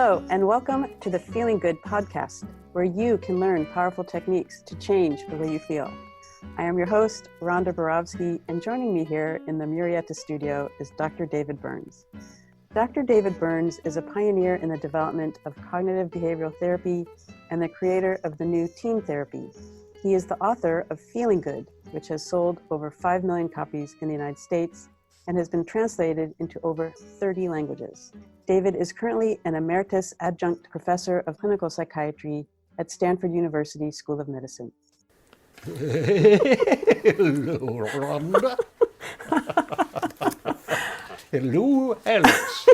Hello, and welcome to the Feeling Good podcast, where you can learn powerful techniques to change the way you feel. I am your host, Rhonda Borowski, and joining me here in the Murrieta studio is Dr. David Burns. Dr. David Burns is a pioneer in the development of cognitive behavioral therapy and the creator of the new teen therapy. He is the author of Feeling Good, which has sold over 5 million copies in the United States and has been translated into over 30 languages. David is currently an emeritus adjunct professor of clinical psychiatry at Stanford University School of Medicine. Hello, Rhonda. Hello, Ellis.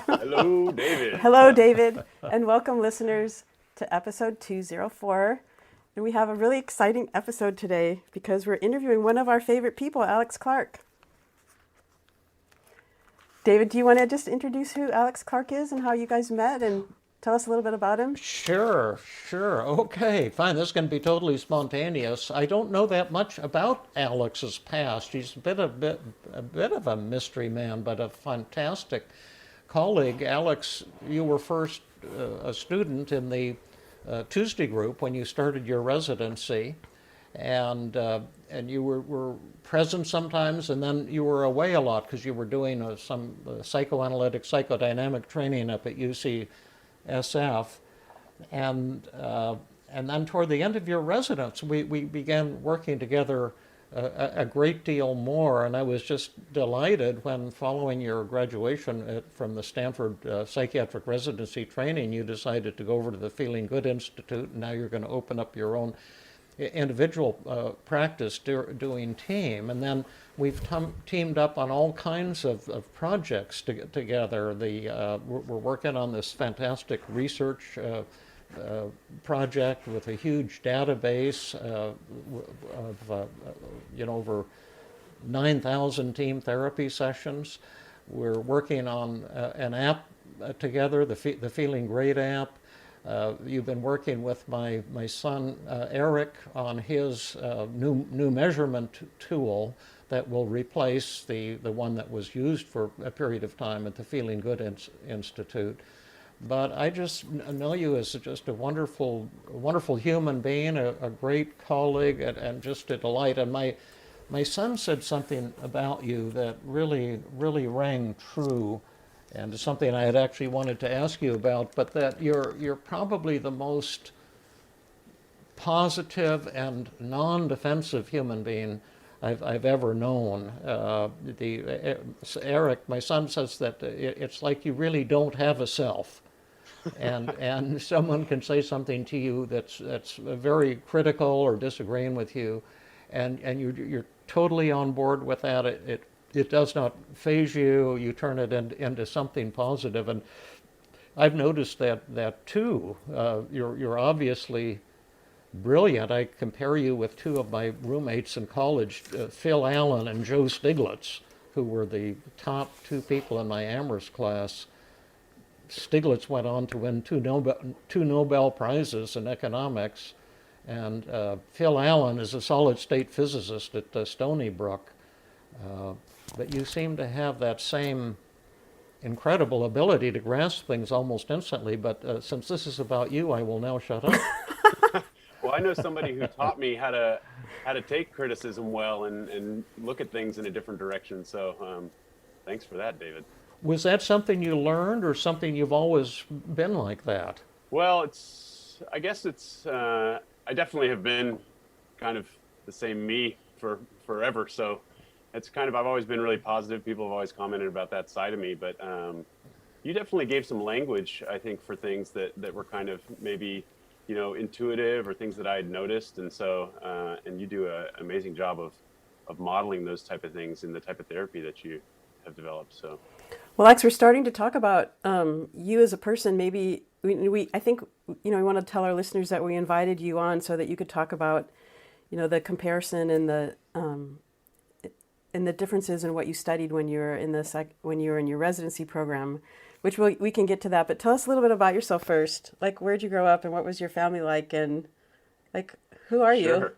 Hello, David. Hello, David, and welcome listeners to episode 204. And we have a really exciting episode today because we're interviewing one of our favorite people, Alex Clarke. David, do you want to just introduce who Alex Clarke is and how you guys met and tell us a little bit about him? Sure. Okay, fine. This is going to be totally spontaneous. I don't know that much about Alex's past. He's a bit of a mystery man, but a fantastic colleague. Alex, you were first a student in the Tuesday group when you started your residency, and you were present sometimes, and then you were away a lot because you were doing some psychoanalytic, psychodynamic training up at UCSF, and then toward the end of your residence, we began working together a great deal more, and I was just delighted when, following your graduation from the Stanford psychiatric residency training, you decided to go over to the Feeling Good Institute, and now you're going to open up your own individual practice doing team. And then we've teamed up on all kinds of projects together. We're working on this fantastic research project with a huge database of over 9,000 team therapy sessions. We're working on an app together, the Feeling Great app. You've been working with my son Eric on his new measurement tool that will replace the one that was used for a period of time at the Feeling Good Institute. But I just know you as just a wonderful human being, a great colleague, and just a delight. And my son said something about you that really rang true, and it's something I had actually wanted to ask you about, but that you're probably the most positive and non-defensive human being I've ever known. Eric, my son, says that it's like you really don't have a self, and someone can say something to you that's very critical or disagreeing with you, and you're totally on board with that. It does not faze you. You turn it into something positive, and I've noticed that too. You're obviously brilliant. I compare you with two of my roommates in college, Phil Allen and Joe Stiglitz, who were the top two people in my Amherst class. Stiglitz went on to win two Nobel Prizes in economics, and Phil Allen is a solid-state physicist at Stony Brook. But you seem to have that same incredible ability to grasp things almost instantly. But since this is about you, I will now shut up. Well, I know somebody who taught me how to take criticism well and look at things in a different direction. So thanks for that, David. Was that something you learned, or something you've always been like that? Well, I definitely have been kind of the same me for forever. So it's kind of, I've always been really positive. People have always commented about that side of me, but you definitely gave some language, I think, for things that were kind of maybe, intuitive, or things that I had noticed. And so, and you do an amazing job of modeling those type of things in the type of therapy that you have developed. So, Well, Alex, we're starting to talk about you as a person. Maybe I think, we want to tell our listeners that we invited you on so that you could talk about, the comparison and the differences in what you studied when you were in your residency program, which we can get to that. But tell us a little bit about yourself first. Like, where'd you grow up, and what was your family like, and like, who are you? Sure.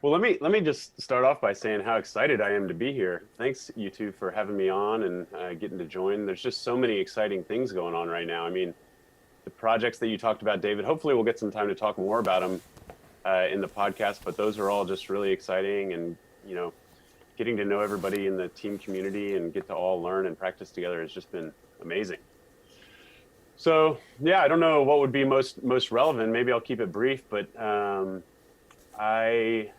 Well, let me just start off by saying how excited I am to be here. Thanks, you two, for having me on and getting to join. There's just so many exciting things going on right now. I mean, the projects that you talked about, David, hopefully we'll get some time to talk more about them in the podcast, but those are all just really exciting, and, you know, getting to know everybody in the team community and get to all learn and practice together has just been amazing. So yeah, I don't know what would be most relevant. Maybe I'll keep it brief, but I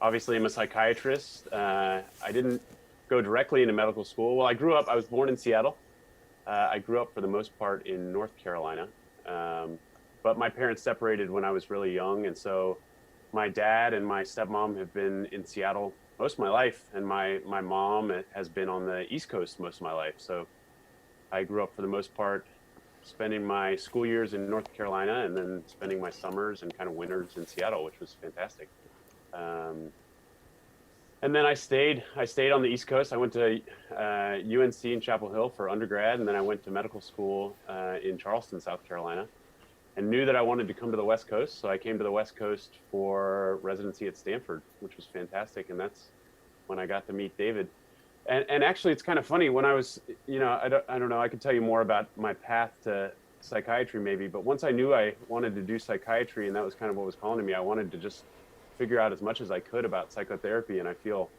obviously am a psychiatrist. I didn't go directly into medical school. Well, I was born in Seattle. I grew up for the most part in North Carolina, but my parents separated when I was really young, and so my dad and my stepmom have been in Seattle most of my life, and my mom has been on the East Coast most of my life. So I grew up for the most part spending my school years in North Carolina and then spending my summers and kind of winters in Seattle, which was fantastic. And then I stayed on the East Coast. I went to UNC in Chapel Hill for undergrad, and then I went to medical school in Charleston, South Carolina, and knew that I wanted to come to the West Coast. So I came to the West Coast for residency at Stanford, which was fantastic. And that's when I got to meet David. And actually, it's kind of funny. When I was, you know, I don't know, I could tell you more about my path to psychiatry maybe, but once I knew I wanted to do psychiatry, and that was kind of what was calling to me, I wanted to just figure out as much as I could about psychotherapy. And I feel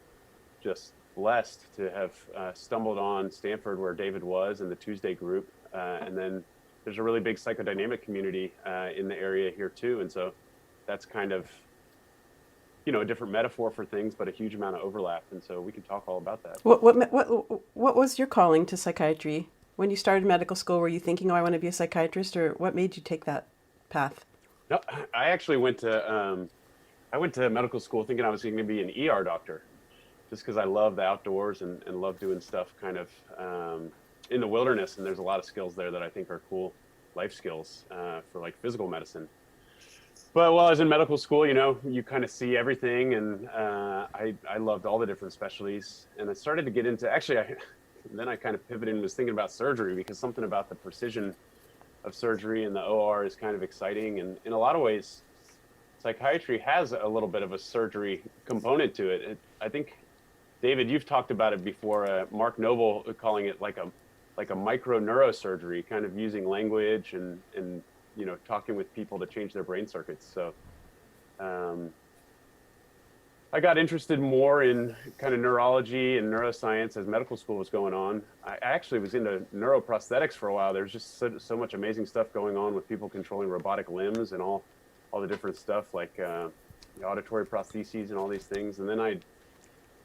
just blessed to have stumbled on Stanford, where David was, and the Tuesday group. And then there's a really big psychodynamic community in the area here too. And so that's kind of, you know, a different metaphor for things, but a huge amount of overlap. And so we can talk all about that. What was your calling to psychiatry? When you started medical school, were you thinking, oh, I want to be a psychiatrist, or what made you take that path? No, I actually went to medical school thinking I was going to be an ER doctor, just because I love the outdoors and love doing stuff kind of in the wilderness. And there's a lot of skills there that I think are cool life skills for like physical medicine. But while I was in medical school, you know, you kind of see everything, and I loved all the different specialties. And I started to get into, then I kind of pivoted and was thinking about surgery, because something about the precision of surgery and the OR is kind of exciting. And in a lot of ways, psychiatry has a little bit of a surgery component to it. I think, David, you've talked about it before, Mark Noble calling it like a micro neurosurgery, kind of using language and you know, talking with people to change their brain circuits. So I got interested more in kind of neurology and neuroscience as medical school was going on. I actually was into neuroprosthetics for a while. There's just so much amazing stuff going on with people controlling robotic limbs and all the different stuff, like the auditory prostheses and all these things. And then I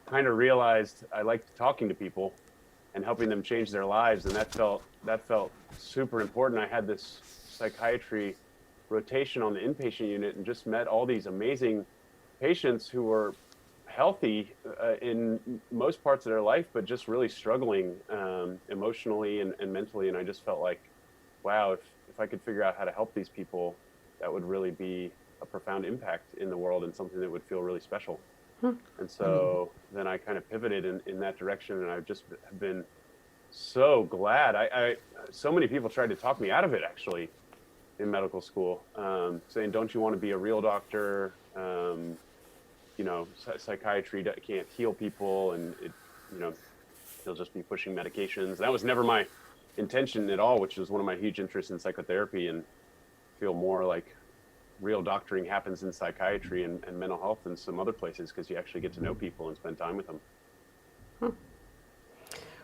kind of realized I liked talking to people and helping them change their lives, and that felt super important. I had this psychiatry rotation on the inpatient unit and just met all these amazing patients who were healthy in most parts of their life, but just really struggling emotionally and mentally. And I just felt like, wow, if I could figure out how to help these people, that would really be a profound impact in the world and something that would feel really special. And so then I kind of pivoted in that direction, and I've just been so glad. So many people tried to talk me out of it, actually, in medical school, saying, don't you want to be a real doctor? You know, psychiatry can't heal people, and they'll just be pushing medications. That was never my intention at all, which was one of my huge interests in psychotherapy, and feel more like real doctoring happens in psychiatry and mental health and some other places, because you actually get to know people and spend time with them.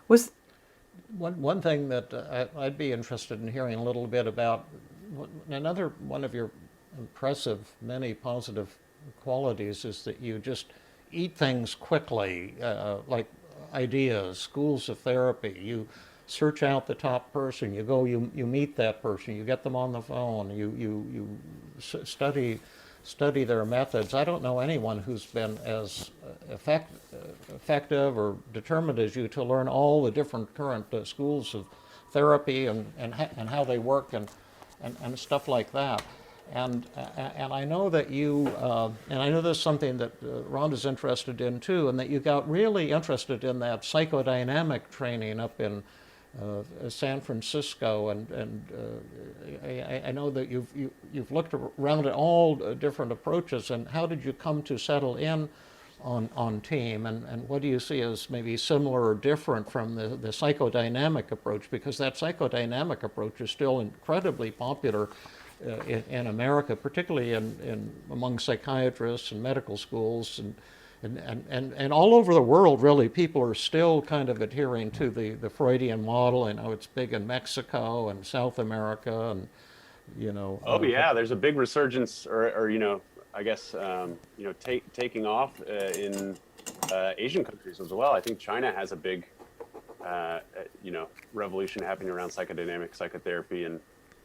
Was one thing that I'd be interested in hearing a little bit about, another one of your impressive many positive qualities is that you just eat things quickly, like ideas, schools of therapy. You search out the top person, you go, you meet that person, you get them on the phone, you study their methods. I don't know anyone who's been as effective or determined as you to learn all the different current schools of therapy and how they work and stuff like that. And I know that you, and I know this is something that Rhonda's interested in too, and that you got really interested in that psychodynamic training up in San Francisco, and I know that you've looked around at all different approaches. And how did you come to settle in on team, and what do you see as maybe similar or different from the psychodynamic approach? Because that psychodynamic approach is still incredibly popular in America, particularly among psychiatrists and medical schools, and all over the world, really. People are still kind of adhering to the Freudian model. I know it's big in Mexico and South America, and Oh yeah, there's a big resurgence, or I guess taking off in Asian countries as well. I think China has a big revolution happening around psychodynamic psychotherapy, and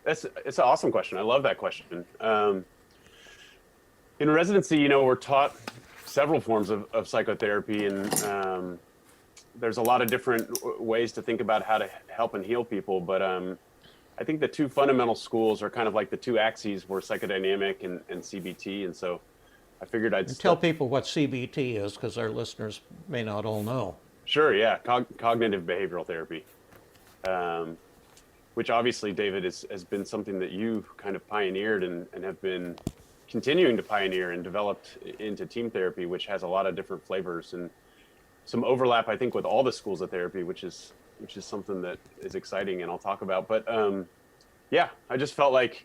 it's an awesome question. I love that question. In residency, we're taught several forms of psychotherapy, and there's a lot of different ways to think about how to help and heal people. But I think the two fundamental schools are kind of like the two axes were psychodynamic and CBT. And so I figured I'd tell people what CBT is, because our listeners may not all know. Sure, yeah. Cognitive behavioral therapy, which obviously, David, has been something that you kind of pioneered and have been continuing to pioneer and developed into team therapy, which has a lot of different flavors and some overlap, I think, with all the schools of therapy, which is something that is exciting, and I'll talk about. But yeah, I just felt like,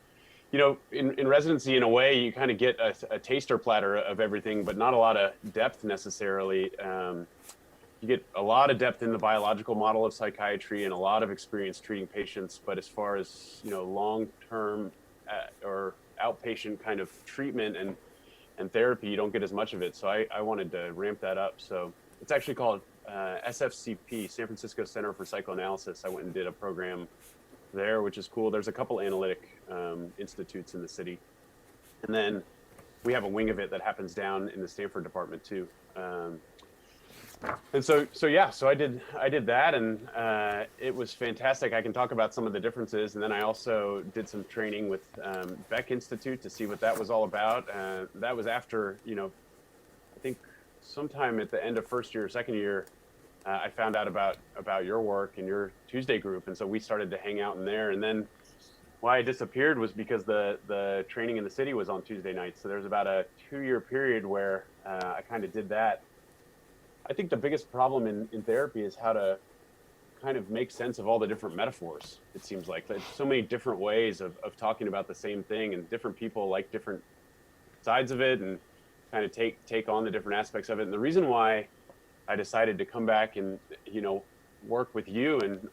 in residency, in a way, you kind of get a taster platter of everything, but not a lot of depth necessarily. You get a lot of depth in the biological model of psychiatry and a lot of experience treating patients. But as far as, long-term or outpatient kind of treatment and therapy, you don't get as much of it. So I wanted to ramp that up. So it's actually called SFCP, San Francisco Center for Psychoanalysis. I went and did a program there, which is cool. There's a couple analytic institutes in the city. And then we have a wing of it that happens down in the Stanford department too. And so I did that, and it was fantastic. I can talk about some of the differences. And then I also did some training with Beck Institute to see what that was all about. That was after, I think sometime at the end of first year, second year, I found out about your work and your Tuesday group. And so we started to hang out in there. And then why I disappeared was because the training in the city was on Tuesday nights. So there's about a 2-year period where I kind of did that. I think the biggest problem in therapy is how to kind of make sense of all the different metaphors. It seems like there's so many different ways of talking about the same thing, and different people like different sides of it and kind of take on the different aspects of it. And the reason why I decided to come back and, work with you, and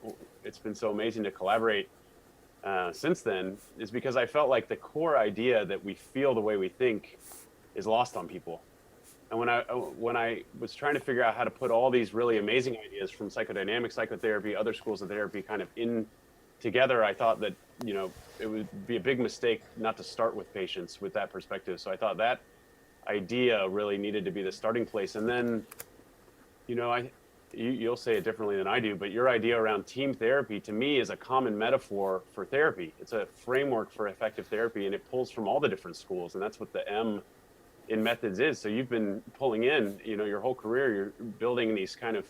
it's been so amazing to collaborate since then, is because I felt like the core idea that we feel the way we think is lost on people. And when I was trying to figure out how to put all these really amazing ideas from psychodynamic psychotherapy, other schools of therapy kind of in together, I thought that, it would be a big mistake not to start with patients with that perspective. So I thought that idea really needed to be the starting place. And then, you'll say it differently than I do, but your idea around team therapy to me is a common metaphor for therapy. It's a framework for effective therapy, and it pulls from all the different schools. And that's what the M in methods is. So you've been pulling in, your whole career, you're building these kind of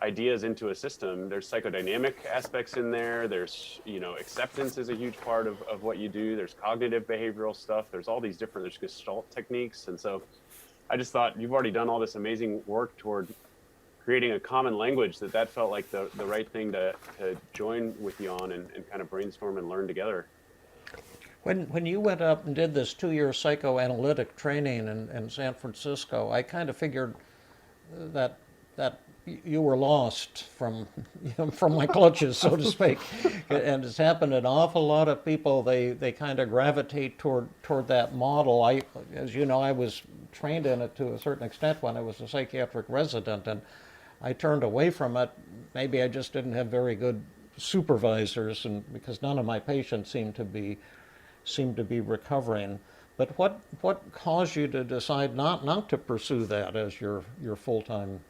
ideas into a system. There's psychodynamic aspects in there. There's, acceptance is a huge part of what you do. There's cognitive behavioral stuff. There's all these different, there's Gestalt techniques. And so I just thought, you've already done all this amazing work toward creating a common language, that felt like the right thing to join with you on and kind of brainstorm and learn together. When you went up and did this 2-year psychoanalytic training in San Francisco, I kind of figured that you were lost from my clutches, so to speak. And it's happened to an awful lot of people. They kind of gravitate toward that model. As you know, I was trained in it to a certain extent when I was a psychiatric resident, and I turned away from it. Maybe I just didn't have very good supervisors, and because none of my patients seemed to be recovering. But what caused you to decide not to pursue that as your full-time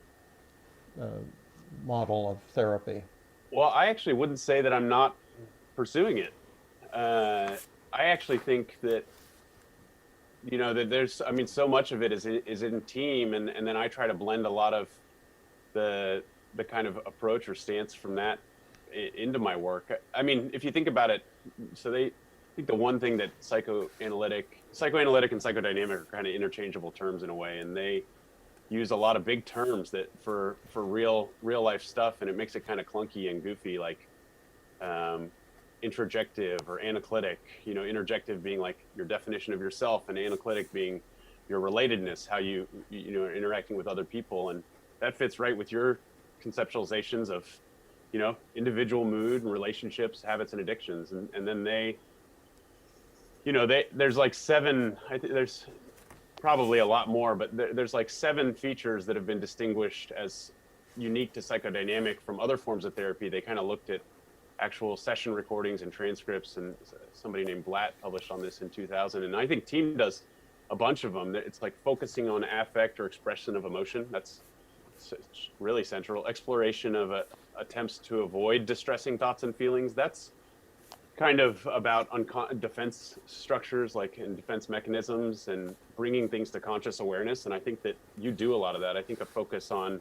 model of therapy? Well, I actually wouldn't say that I'm not pursuing it. I actually think that, that there's, so much of it is in team, and then I try to blend a lot of the kind of approach or stance from that into my work. I mean, if you think about it, I think the one thing that psychoanalytic and psychodynamic are kind of interchangeable terms in a way, and they use a lot of big terms that for real life stuff, and it makes it kind of clunky and goofy, like introjective or analytic. Interjective being like your definition of yourself, and analytic being your relatedness, how you are interacting with other people, and that fits right with your conceptualizations of individual mood and relationships, habits, and addictions. And then there's like seven, I think there's probably a lot more, but there's like 7 features that have been distinguished as unique to psychodynamic from other forms of therapy. They kind of looked at actual session recordings and transcripts, and somebody named Blatt published on this in 2000. And I think Team does a bunch of them. It's like focusing on affect or expression of emotion. That's really central. Exploration of attempts to avoid distressing thoughts and feelings. That's kind of about defense structures, like in defense mechanisms, and bringing things to conscious awareness. And I think that you do a lot of that. I think a focus on,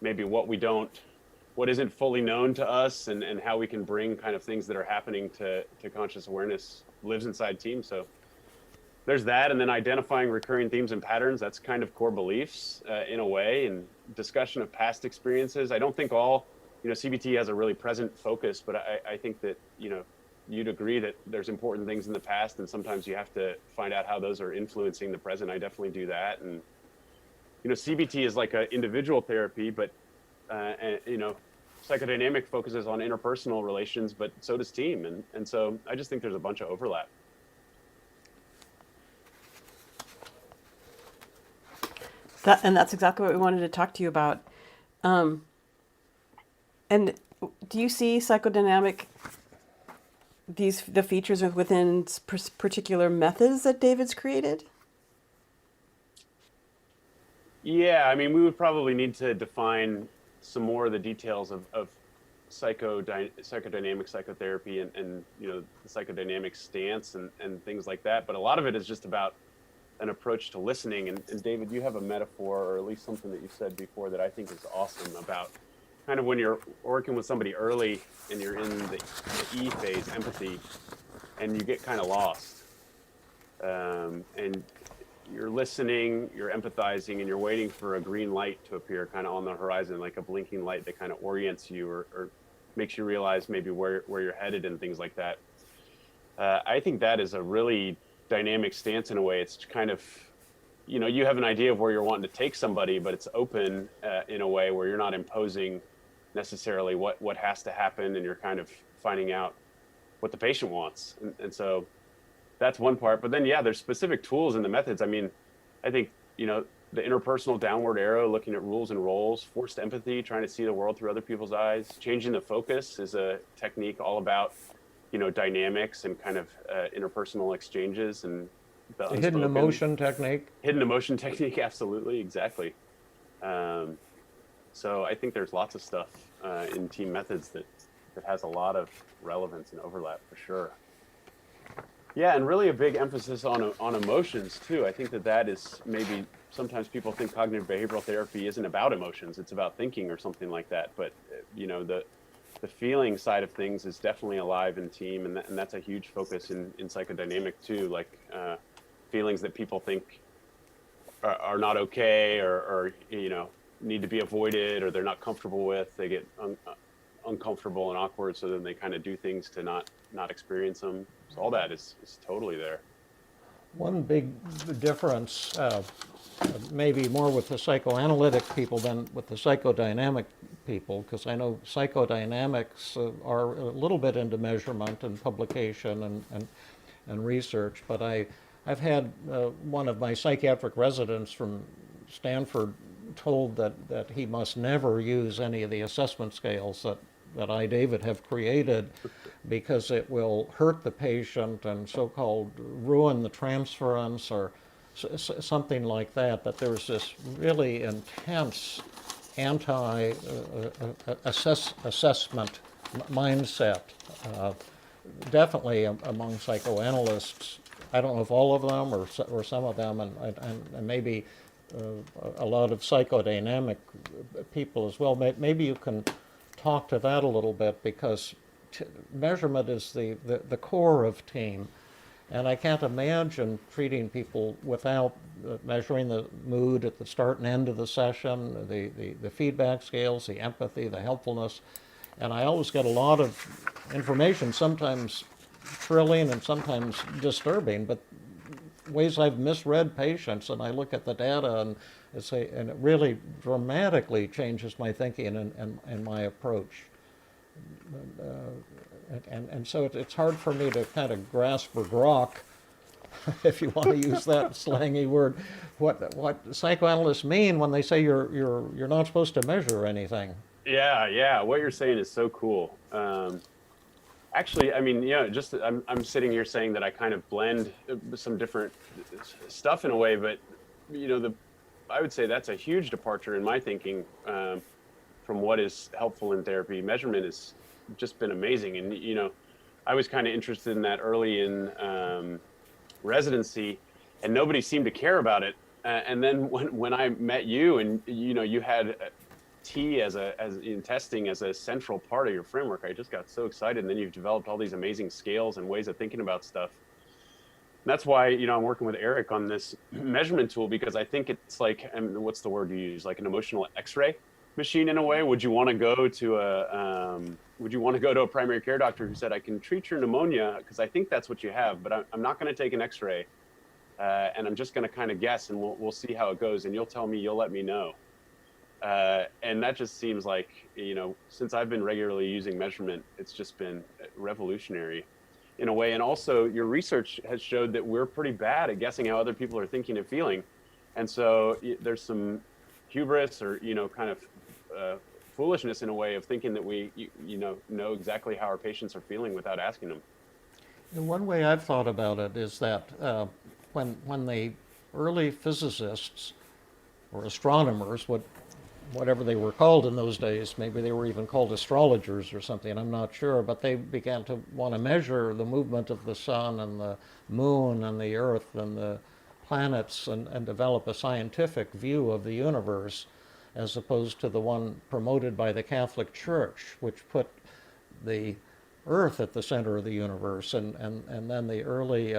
maybe what isn't fully known to us, and how we can bring kind of things that are happening to conscious awareness lives inside Team. So there's that. And then identifying recurring themes and patterns. That's kind of core beliefs in a way, and discussion of past experiences. I don't think all, CBT has a really present focus, but I think that, you'd agree that there's important things in the past, and sometimes you have to find out how those are influencing the present. I definitely do that. And, CBT is like an individual therapy, but, psychodynamic focuses on interpersonal relations, but so does Team. And so I just think there's a bunch of overlap. And that's exactly what we wanted to talk to you about. And do you see psychodynamic, the features within particular methods that David's created? Yeah, I mean, we would probably need to define some more of the details of psychodynamic psychotherapy and the psychodynamic stance and things like that. But a lot of it is just about an approach to listening. And David, you have a metaphor, or at least something that you said before, that I think is awesome, about kind of when you're working with somebody early and you're in the E phase, empathy, and you get kind of lost. And you're listening, you're empathizing, and you're waiting for a green light to appear kind of on the horizon, like a blinking light that kind of orients you or makes you realize maybe where you're headed and things like that. I think that is a really dynamic stance in a way. It's kind of, you have an idea of where you're wanting to take somebody, but it's open in a way where you're not imposing necessarily what has to happen, and you're kind of finding out what the patient wants. And so that's one part. But then, yeah, there's specific tools in the methods. I mean, I think, the interpersonal downward arrow, looking at rules and roles, forced empathy, trying to see the world through other people's eyes, changing the focus is a technique all about, dynamics and kind of interpersonal exchanges, and the hidden emotion technique. Hidden emotion technique, absolutely, exactly. So I think there's lots of stuff in Team methods that has a lot of relevance and overlap for sure. Yeah, and really a big emphasis on emotions too. I think that is maybe sometimes people think cognitive behavioral therapy isn't about emotions; it's about thinking or something like that. But the feeling side of things is definitely alive in Team, and that's a huge focus in psychodynamic too. Like feelings that people think are not okay, or need to be avoided, or they're not comfortable with. They get uncomfortable and awkward, so then they kind of do things to not experience them. So all that is totally there. One big difference, maybe more with the psychoanalytic people than with the psychodynamic people, because I know psychodynamics are a little bit into measurement and publication and research, but I've had one of my psychiatric residents from Stanford told that he must never use any of the assessment scales that I, David, have created, because it will hurt the patient and so-called ruin the transference or something like that. That there's this really intense anti-assessment mindset, definitely among psychoanalysts. I don't know if all of them or some of them, and maybe a lot of psychodynamic people as well. Maybe you can talk to that a little bit, because measurement is the core of team. And I can't imagine treating people without measuring the mood at the start and end of the session, the feedback scales, the empathy, the helpfulness. And I always get a lot of information, sometimes thrilling and sometimes disturbing, but ways I've misread patients, and I look at the data and it really dramatically changes my thinking and my approach. And so it's hard for me to kind of grasp or grok, if you want to use that slangy word, what psychoanalysts mean when they say you're not supposed to measure anything. Yeah. What you're saying is so cool. Actually, I mean, just I'm sitting here saying that I kind of blend some different stuff in a way, but I would say that's a huge departure in my thinking from what is helpful in therapy. Measurement has just been amazing, and I was kind of interested in that early in residency, and nobody seemed to care about it. And then when I met you, and you had T as in testing as a central part of your framework, I just got so excited. And then you've developed all these amazing scales and ways of thinking about stuff. And that's why I'm working with Eric on this measurement tool, because I think it's like, and what's the word you use, like an emotional X-ray machine in a way. Would you want to go to a primary care doctor who said, I can treat your pneumonia because I think that's what you have, but I'm not going to take an X-ray, and I'm just going to kind of guess, and we'll see how it goes, and you'll tell me, you'll let me know. And that just seems like, since I've been regularly using measurement, it's just been revolutionary in a way. And also your research has showed that we're pretty bad at guessing how other people are thinking and feeling. And so there's some hubris or, kind of foolishness in a way of thinking that we, know exactly how our patients are feeling without asking them. And one way I've thought about it is that when the early physicists or astronomers, whatever they were called in those days, maybe they were even called astrologers or something, I'm not sure, but they began to want to measure the movement of the sun and the moon and the earth and the planets and develop a scientific view of the universe, as opposed to the one promoted by the Catholic Church, which put the earth at the center of the universe. And then the early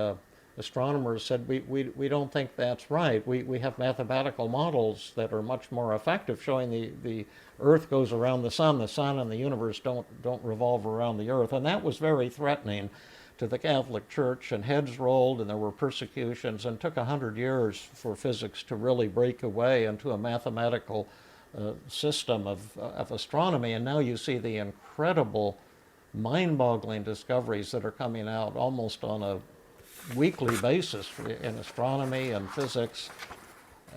astronomers said, we don't think that's right. We have mathematical models that are much more effective, showing the earth goes around the sun and the universe don't revolve around the earth. And that was very threatening to the Catholic Church, and heads rolled, and there were persecutions, and it took 100 years for physics to really break away into a mathematical system of astronomy. And now you see the incredible, mind-boggling discoveries that are coming out almost on a weekly basis in astronomy and physics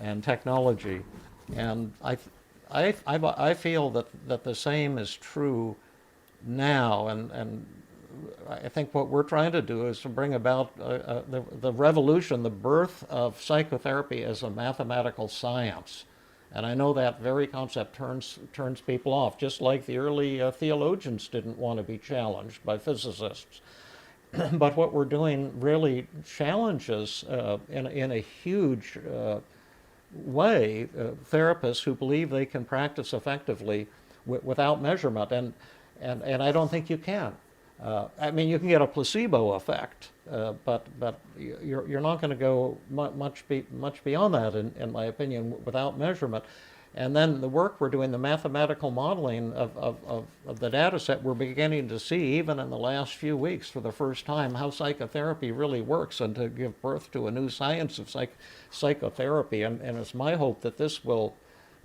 and technology. And I feel that the same is true now, and I think what we're trying to do is to bring about the revolution, the birth of psychotherapy as a mathematical science. And I know that very concept turns people off, just like the early theologians didn't want to be challenged by physicists. But what we're doing really challenges in a huge way therapists who believe they can practice effectively without measurement, and I don't think you can. I mean, you can get a placebo effect, but you're not going to go much beyond that, in my opinion, without measurement. And then the work we're doing, the mathematical modeling of the data set, we're beginning to see, even in the last few weeks for the first time, how psychotherapy really works, and to give birth to a new science of psychotherapy. And it's my hope that this will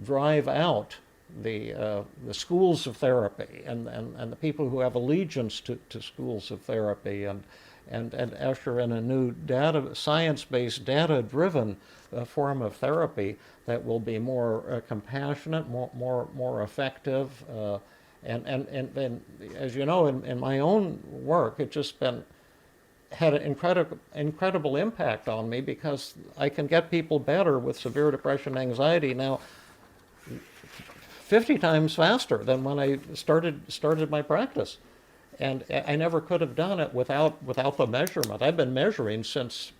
drive out the schools of therapy and the people who have allegiance to schools of therapy, and usher in a new science-based, data-driven form of therapy that will be more compassionate, more effective, and as you know, in my own work, it's just had an incredible impact on me, because I can get people better with severe depression and anxiety now 50 times faster than when I started my practice. And I never could have done it without the measurement. I've been measuring since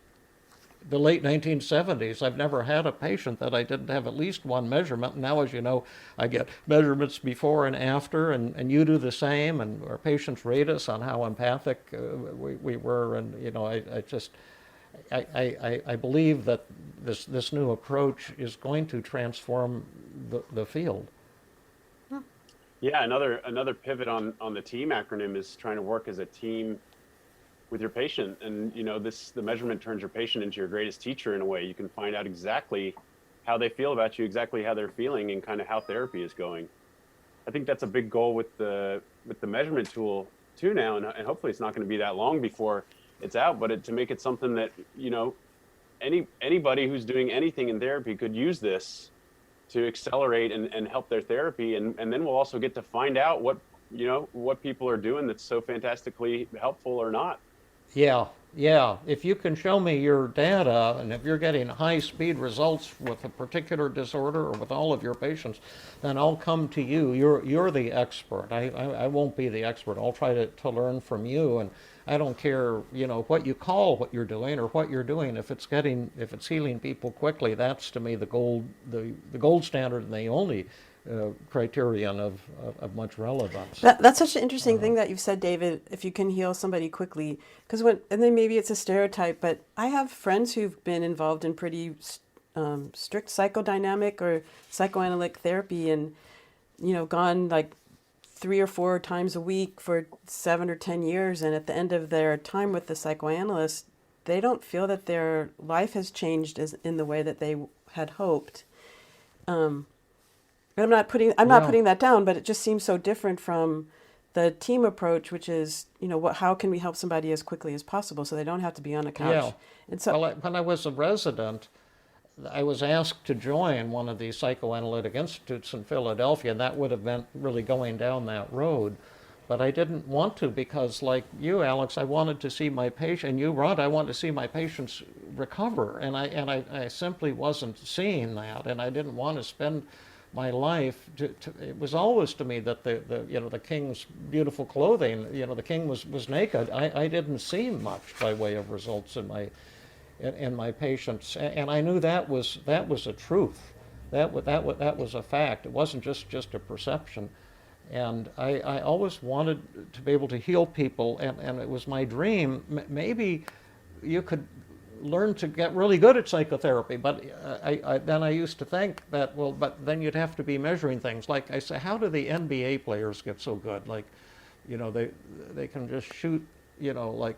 the late 1970s, I've never had a patient that I didn't have at least one measurement. Now, as you know, I get measurements before and after, and you do the same, and our patients rate us on how empathic we were, and I believe that this new approach is going to transform the field. Yeah, another pivot on the TEAM acronym is trying to work as a team with your patient. And the measurement turns your patient into your greatest teacher in a way. You can find out exactly how they feel about you, exactly how they're feeling, and kind of how therapy is going. I think that's a big goal with the measurement tool too now, and hopefully it's not going to be that long before it's out, but to make it something that anybody who's doing anything in therapy could use this to accelerate and help their therapy, and then we'll also get to find out what people are doing that's so fantastically helpful or not. Yeah. If you can show me your data, and if you're getting high-speed results with a particular disorder or with all of your patients, then I'll come to you. You're the expert. I won't be the expert. I'll try to learn from you, and I don't care what you call what you're doing or what you're doing. If it's healing people quickly, that's to me the gold standard and the only criterion of much relevance. That's such an interesting thing that you've said, David. If you can heal somebody quickly, and then maybe it's a stereotype, but I have friends who've been involved in pretty strict psychodynamic or psychoanalytic therapy, and gone like 3 or 4 times a week for 7 or 10 years, and at the end of their time with the psychoanalyst, they don't feel that their life has changed in the way that they had hoped. I'm not putting that down, but it just seems so different from the team approach, which is, how can we help somebody as quickly as possible so they don't have to be on a couch? Yeah. And so, when I was a resident, I was asked to join one of these psychoanalytic institutes in Philadelphia, and that would have meant really going down that road. But I didn't want to because, like you, Alex, I wanted to see my patient, and you, Rod, I wanted to see my patients recover, and I simply wasn't seeing that, and I didn't want to spend my life. It was always to me that the king's beautiful clothing, the king was naked. I didn't see much by way of results in my patients, and I knew that was a truth. That was a fact. It wasn't just a perception. And I always wanted to be able to heal people, and it was my dream. Maybe you could learn to get really good at psychotherapy, but then I used to think that, but then you'd have to be measuring things. Like I say, how do the NBA players get so good? Like, they can just shoot, like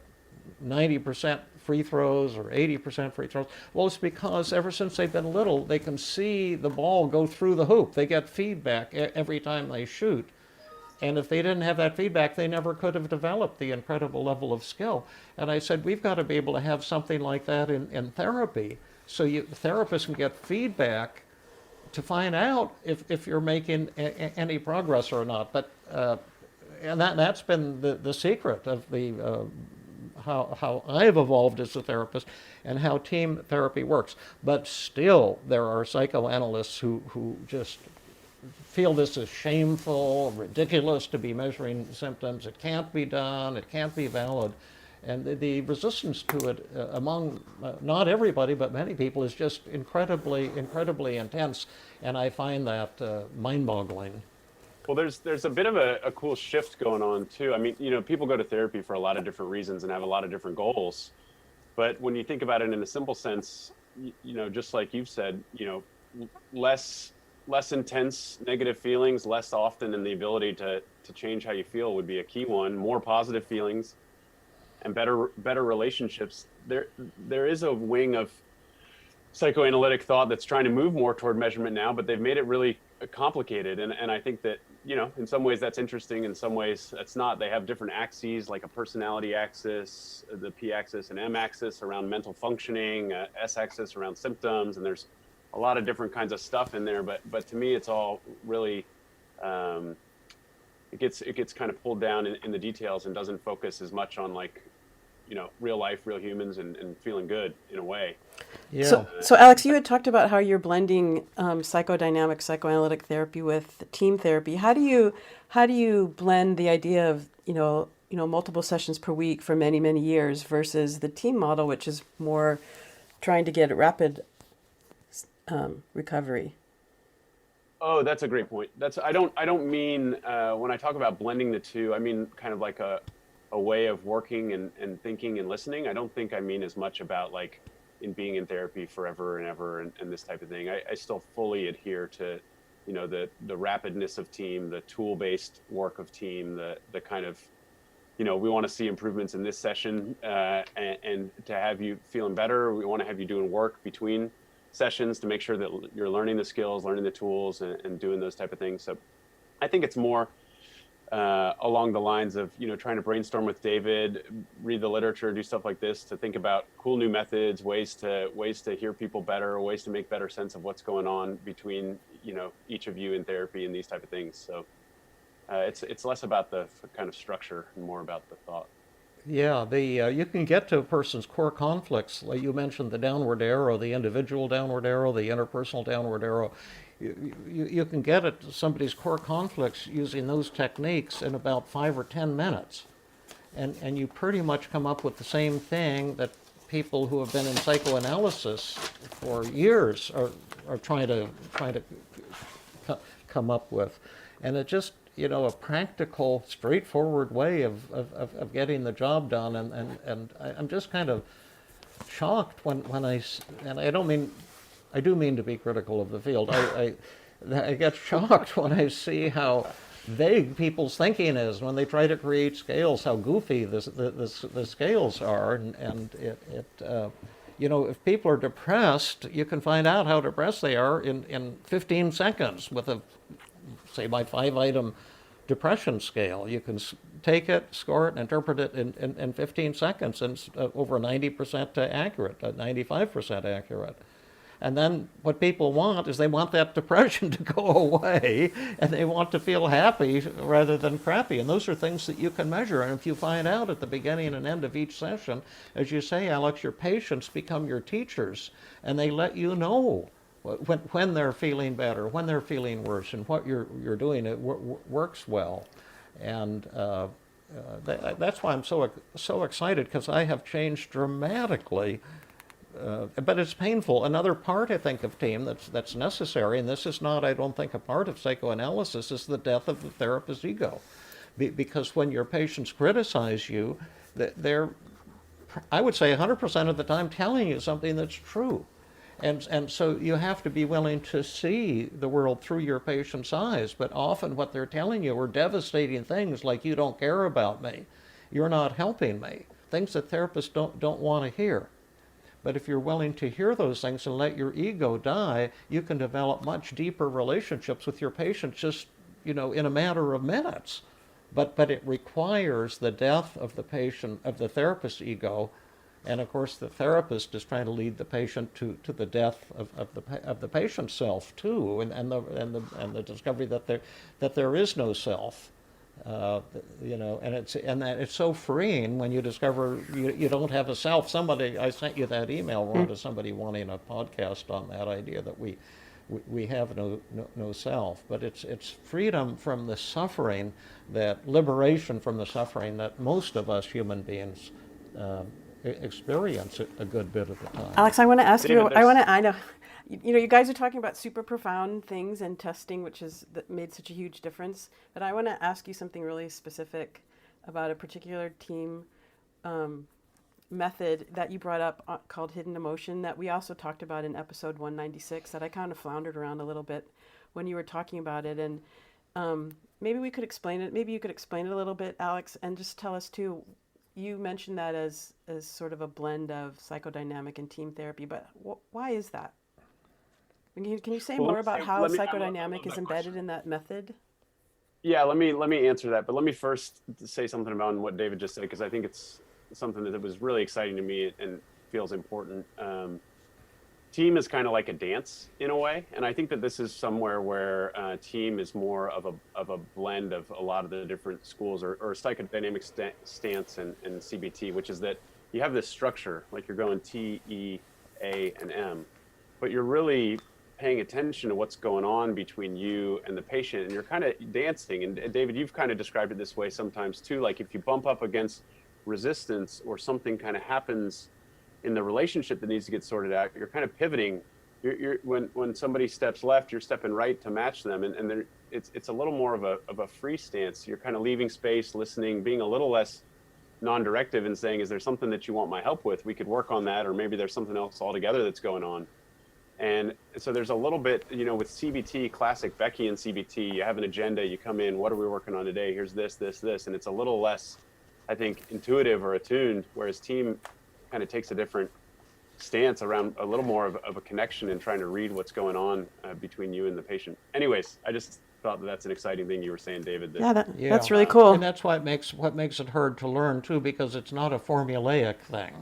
90% free throws or 80% free throws. Well, it's because ever since they've been little, they can see the ball go through the hoop. They get feedback every time they shoot. And if they didn't have that feedback, they never could have developed the incredible level of skill. And I said, we've got to be able to have something like that in therapy, so therapists can get feedback to find out if you're making any progress or not. But and that's been the secret of how I've evolved as a therapist and how team therapy works. But still, there are psychoanalysts who just feel this is shameful, ridiculous to be measuring symptoms. It can't be done. It can't be valid. And the resistance to it among not everybody, but many people, is just incredibly intense. And I find that mind-boggling. Well, there's a bit of a cool shift going on too. I mean, people go to therapy for a lot of different reasons and have a lot of different goals. But when you think about it in a simple sense, just like you've said, less intense negative feelings, less often, and the ability to change how you feel would be a key one. More positive feelings and better relationships. There is a wing of psychoanalytic thought that's trying to move more toward measurement now, but they've made it really complicated. And I think that, in some ways that's interesting, in some ways that's not. They have different axes, like a personality axis, the P-axis and M-axis around mental functioning, S-axis around symptoms, and there's a lot of different kinds of stuff in there, but to me, it's all really, it gets kind of pulled down in the details and doesn't focus as much on real life, real humans, and feeling good in a way. Yeah. So Alex, you had talked about how you're blending psychodynamic, psychoanalytic therapy with team therapy. How do you blend the idea of multiple sessions per week for many years versus the team model, which is more trying to get rapid recovery. Oh, that's a great point. I don't mean when I talk about blending the two, I mean kind of like a way of working and thinking and listening. I don't think I mean as much about like in being in therapy forever and ever and this type of thing. I still fully adhere to, the rapidness of team, the tool-based work of team, the kind of, we want to see improvements in this session and to have you feeling better. We want to have you doing work between sessions to make sure that you're learning the skills, learning the tools, and doing those type of things. So I think it's more along the lines of, trying to brainstorm with David, read the literature, do stuff like this to think about cool new methods, ways to hear people better, ways to make better sense of what's going on between, each of you in therapy and these type of things. So it's less about the kind of structure and more about the thought. Yeah, you can get to a person's core conflicts. Like you mentioned, the downward arrow, the individual downward arrow, the interpersonal downward arrow. You can get at somebody's core conflicts using those techniques in about 5 or 10 minutes. And you pretty much come up with the same thing that people who have been in psychoanalysis for years are trying to come up with. And it just, a practical, straightforward way of getting the job done. And I'm just kind of shocked when and I do mean to be critical of the field. I get shocked when I see how vague people's thinking is when they try to create scales, how goofy the scales are. And if people are depressed, you can find out how depressed they are in 15 seconds with say my 5-item depression scale. You can take it, score it, and interpret it in 15 seconds, and it's over 90% accurate, 95% accurate. And then what people want is they want that depression to go away, and they want to feel happy rather than crappy. And those are things that you can measure. And if you find out at the beginning and end of each session, as you say, Alex, your patients become your teachers, and they let you know when they're feeling better, when they're feeling worse, and what you're doing it works well. And that's why I'm so excited, because I have changed dramatically. But it's painful. Another part, I think, of team that's necessary, and this is not, I don't think, a part of psychoanalysis, is the death of the therapist's ego. Because when your patients criticize you, they're, I would say 100% of the time, telling you something that's true. And so you have to be willing to see the world through your patient's eyes. But often what they're telling you are devastating things like, you don't care about me, you're not helping me, things that therapists don't want to hear. But if you're willing to hear those things and let your ego die, you can develop much deeper relationships with your patients just, in a matter of minutes. But it requires the death of the patient, of the therapist's ego. And of course, the therapist is trying to lead the patient to the death of the patient's self too, and the discovery that there is no self. And it's so freeing when you discover you don't have a self. I sent you that email, Ron, to somebody wanting a podcast on that idea that we have no self. But it's freedom from the suffering, that liberation from the suffering that most of us human beings experience a good bit of the time. Alex, I want to ask David, you. I know. You guys are talking about super profound things and testing, which that made such a huge difference. But I want to ask you something really specific about a particular team method that you brought up called hidden emotion, that we also talked about in episode 196, that I kind of floundered around a little bit when you were talking about it. And maybe we could explain it. Maybe you could explain it a little bit, Alex, and just tell us too. You mentioned that as sort of a blend of psychodynamic and team therapy, but why is that? Can you say more about how psychodynamic is embedded in that method? Yeah, let me answer that. But let me first say something about what David just said, because I think it's something that was really exciting to me and feels important. Team is kind of like a dance in a way, and I think that this is somewhere where team is more of a blend of a lot of the different schools or psychodynamic stance and CBT, which is that you have this structure, like you're going T, E, A, and M, but you're really paying attention to what's going on between you and the patient, and you're kind of dancing. And David, you've kind of described it this way sometimes too, like if you bump up against resistance or something kind of happens in the relationship that needs to get sorted out, you're kind of pivoting. When somebody steps left, you're stepping right to match them, and it's a little more of a free stance. You're kind of leaving space, listening, being a little less non-directive, and saying, is there something that you want my help with? We could work on that, or maybe there's something else altogether that's going on. And so there's a little bit, with CBT, classic Beckian CBT, you have an agenda, you come in, what are we working on today? Here's this, and it's a little less, I think, intuitive or attuned, whereas team kind of takes a different stance around a little more of a connection and trying to read what's going on between you and the patient. Anyways, I just thought that's an exciting thing you were saying, David. That's really cool. And that's what makes it hard to learn too, because it's not a formulaic thing.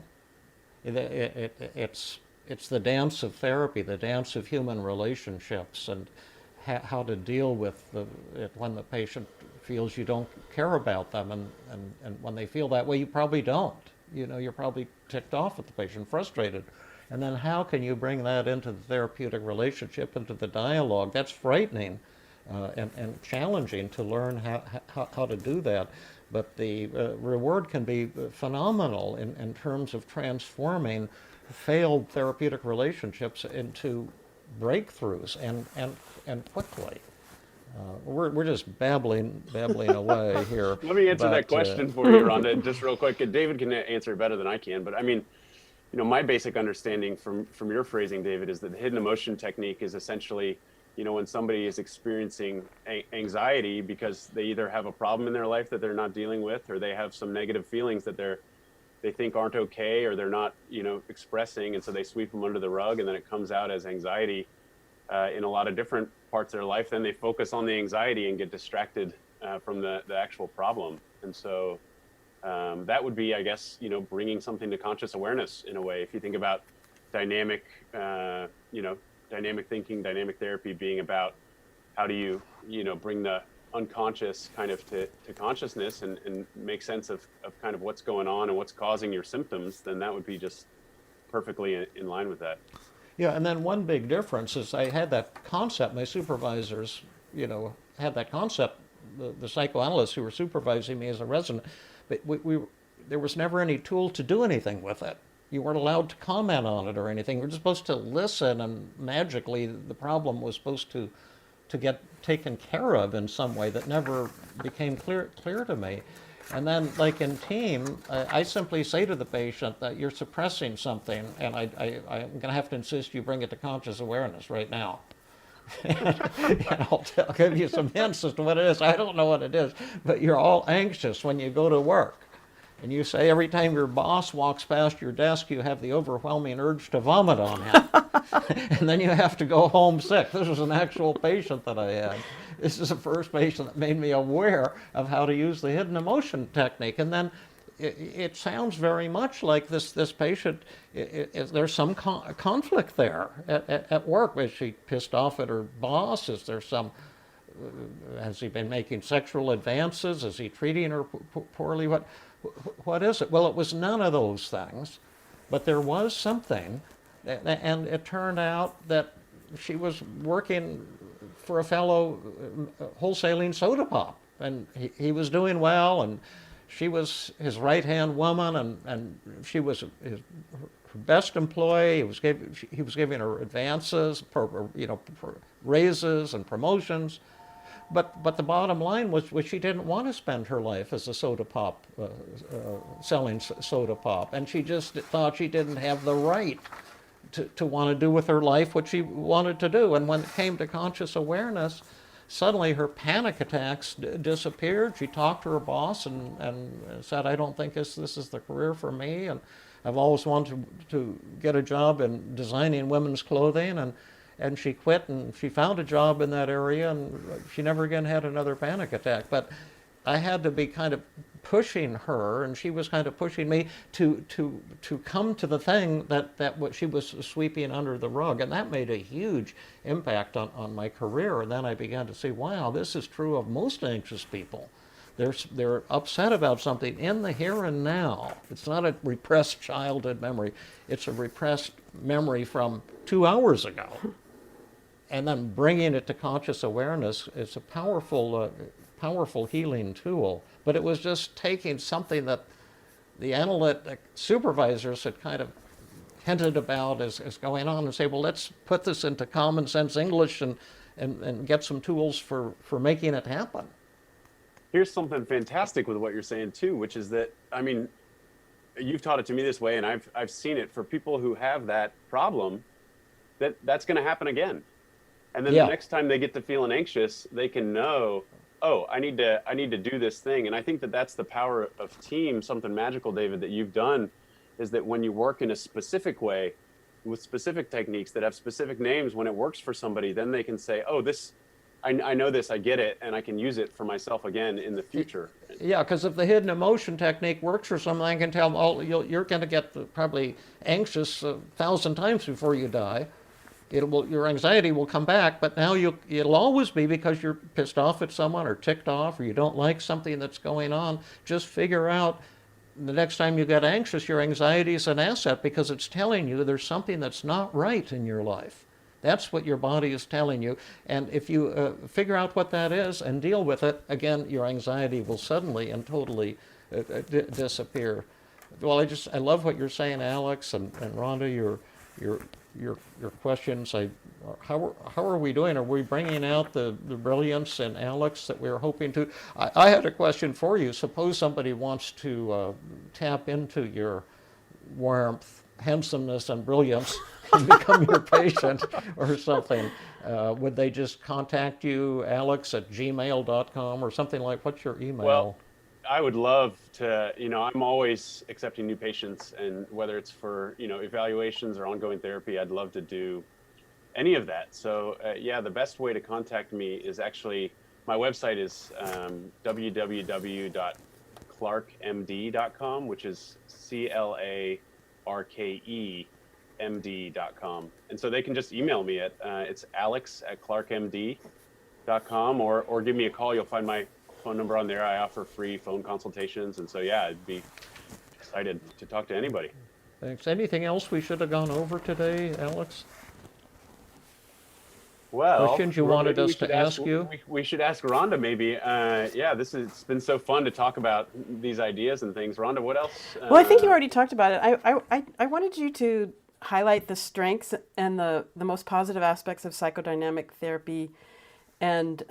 It's the dance of therapy, the dance of human relationships, and how to deal with it when the patient feels you don't care about them, and when they feel that way, you probably don't. You're probably ticked off at the patient, frustrated. And then how can you bring that into the therapeutic relationship, into the dialogue? That's frightening and challenging to learn how to do that. But the reward can be phenomenal in terms of transforming failed therapeutic relationships into breakthroughs and quickly. We're just babbling away here. Let me answer that question for you, Rhonda, just real quick. David can answer it better than I can, but I mean, my basic understanding from your phrasing, David, is that the hidden emotion technique is essentially, when somebody is experiencing anxiety because they either have a problem in their life that they're not dealing with, or they have some negative feelings that they think aren't okay, or they're not, expressing, and so they sweep them under the rug, and then it comes out as anxiety in a lot of different parts of their life. Then they focus on the anxiety and get distracted from the actual problem. And so that would be, I guess, bringing something to conscious awareness in a way. If you think about dynamic thinking, dynamic therapy being about how do you, bring the unconscious kind of to consciousness and make sense of kind of what's going on and what's causing your symptoms, then that would be just perfectly in line with that. Yeah, and then one big difference is I had that concept, my supervisors, had that concept, the psychoanalysts who were supervising me as a resident, but there was never any tool to do anything with it. You weren't allowed to comment on it or anything. You were just supposed to listen, and magically the problem was supposed to get taken care of in some way that never became clear to me. And then, like in team, I simply say to the patient that you're suppressing something, and I'm going to have to insist you bring it to conscious awareness right now. And I'll give you some hints as to what it is. I don't know what it is, but you're all anxious when you go to work. And you say every time your boss walks past your desk, you have the overwhelming urge to vomit on him. And then you have to go home sick. This was an actual patient that I had. This is the first patient that made me aware of how to use the hidden emotion technique. And then it sounds very much like this patient, there's some conflict there at work. Is she pissed off at her boss? Is there some, has he been making sexual advances? Is he treating her poorly? What is it? Well, it was none of those things, but there was something, and it turned out that she was working for a fellow wholesaling soda pop, and he was doing well, and she was his right-hand woman, and she was his best employee. He was giving her advances, raises and promotions. But the bottom line was she didn't want to spend her life as a soda pop, selling soda pop, and she just thought she didn't have the right to want to do with her life what she wanted to do. And when it came to conscious awareness, suddenly her panic attacks disappeared. She talked to her boss and said, I don't think this is the career for me, and I've always wanted to get a job in designing women's clothing, and she quit, and she found a job in that area, and she never again had another panic attack. But I had to be kind of pushing her, and she was kind of pushing me to come to the thing that what she was sweeping under the rug, and that made a huge impact on my career. And then I began to see, wow, this is true of most anxious people. They're upset about something in the here and now. It's not a repressed childhood memory. It's a repressed memory from 2 hours ago. And then bringing it to conscious awareness is a powerful healing tool. But it was just taking something that the analytic supervisors had kind of hinted about as going on, and say, well, let's put this into common sense English and get some tools for making it happen. Here's something fantastic with what you're saying too, which is that, I mean, you've taught it to me this way, and I've seen it for people who have that problem, that's going to happen again. And then the next time they get to feeling anxious, they can know, oh, I need to do this thing. And I think that that's the power of team. Something magical, David, that you've done is that when you work in a specific way with specific techniques that have specific names, when it works for somebody, then they can say, oh, this, I know this, I get it, and I can use it for myself again in the future. Yeah, because if the hidden emotion technique works for someone, I can tell them, oh, you're going to get probably anxious 1,000 times before you die. Your anxiety will come back, but now it'll always be because you're pissed off at someone or ticked off or you don't like something that's going on. Just figure out the next time you get anxious, your anxiety is an asset because it's telling you there's something that's not right in your life. That's what your body is telling you. And if you figure out what that is and deal with it, again, your anxiety will suddenly and totally disappear. Well, I love what you're saying, Alex, and Rhonda, your questions. How are we doing? Are we bringing out the brilliance in Alex that we were hoping to? I had a question for you. Suppose somebody wants to tap into your warmth, handsomeness, and brilliance and become your patient or something. Would they just contact you, alex@gmail.com or something like? What's your email? Well, I would love to, I'm always accepting new patients, and whether it's for, evaluations or ongoing therapy, I'd love to do any of that. So the best way to contact me is actually, my website is www.clarkemd.com, which is CLARKEMD.com. And so they can just email me at, it's alex@clarkemd.com, or give me a call. You'll find my phone number on there. I offer free phone consultations, and so I'd be excited to talk to anybody. Thanks. Anything else we should have gone over today, Alex? Well, questions you wanted us to ask you? We should ask Rhonda maybe. It's been so fun to talk about these ideas and things. Rhonda, what else? Well, I think you already talked about it. I wanted you to highlight the strengths and the most positive aspects of psychodynamic therapy, and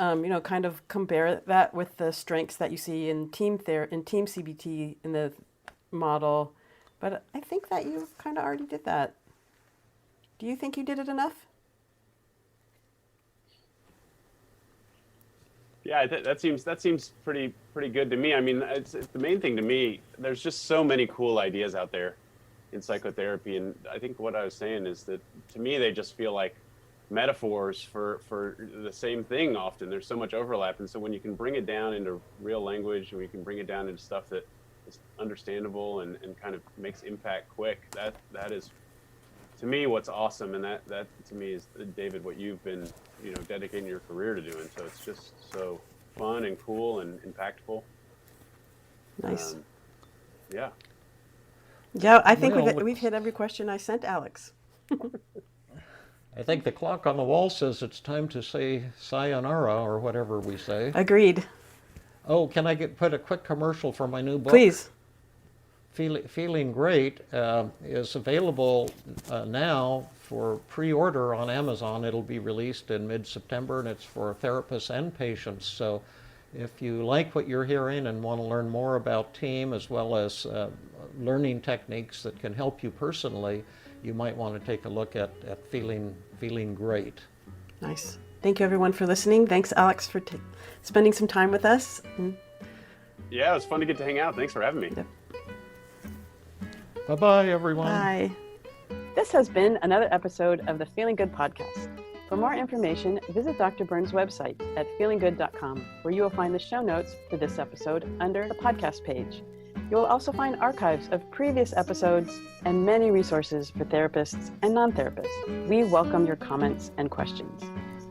kind of compare that with the strengths that you see in team CBT in the model. But I think that you kind of already did that. Do you think you did it enough? Yeah, that seems pretty good to me. I mean, it's the main thing to me. There's just so many cool ideas out there in psychotherapy, and I think what I was saying is that to me they just feel like metaphors for the same thing often. There's so much overlap, and so when you can bring it down into real language, and we can bring it down into stuff that is understandable and kind of makes impact quick, that is to me what's awesome. And that to me is, David, what you've been dedicating your career to doing. So it's just so fun and cool and impactful. Nice. Yeah, I think we've hit every question I sent Alex. I think the clock on the wall says it's time to say sayonara or whatever we say. Agreed. Oh, can I put a quick commercial for my new book? Please. Feeling Great is available now for pre-order on Amazon. It'll be released in mid-September, and it's for therapists and patients. So if you like what you're hearing and want to learn more about team as well as learning techniques that can help you personally, you might want to take a look at Feeling Great. Nice. Thank you, everyone, for listening. Thanks, Alex, for spending some time with us. Yeah, it was fun to get to hang out. Thanks for having me. Yep. Bye-bye, everyone. Bye. This has been another episode of the Feeling Good podcast. For more information, visit Dr. Burns' website at feelinggood.com, where you will find the show notes for this episode under the podcast page. You will also find archives of previous episodes and many resources for therapists and non-therapists. We welcome your comments and questions.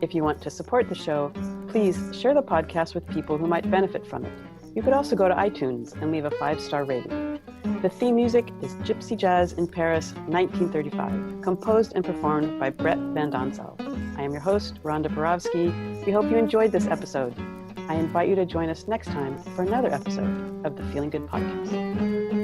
If you want to support the show, please share the podcast with people who might benefit from it. You could also go to iTunes and leave a 5-star rating. The theme music is Gypsy Jazz in Paris, 1935, composed and performed by Brett Van Donsel. I am your host, Rhonda Borowski. We hope you enjoyed this episode. I invite you to join us next time for another episode of the Feeling Good podcast.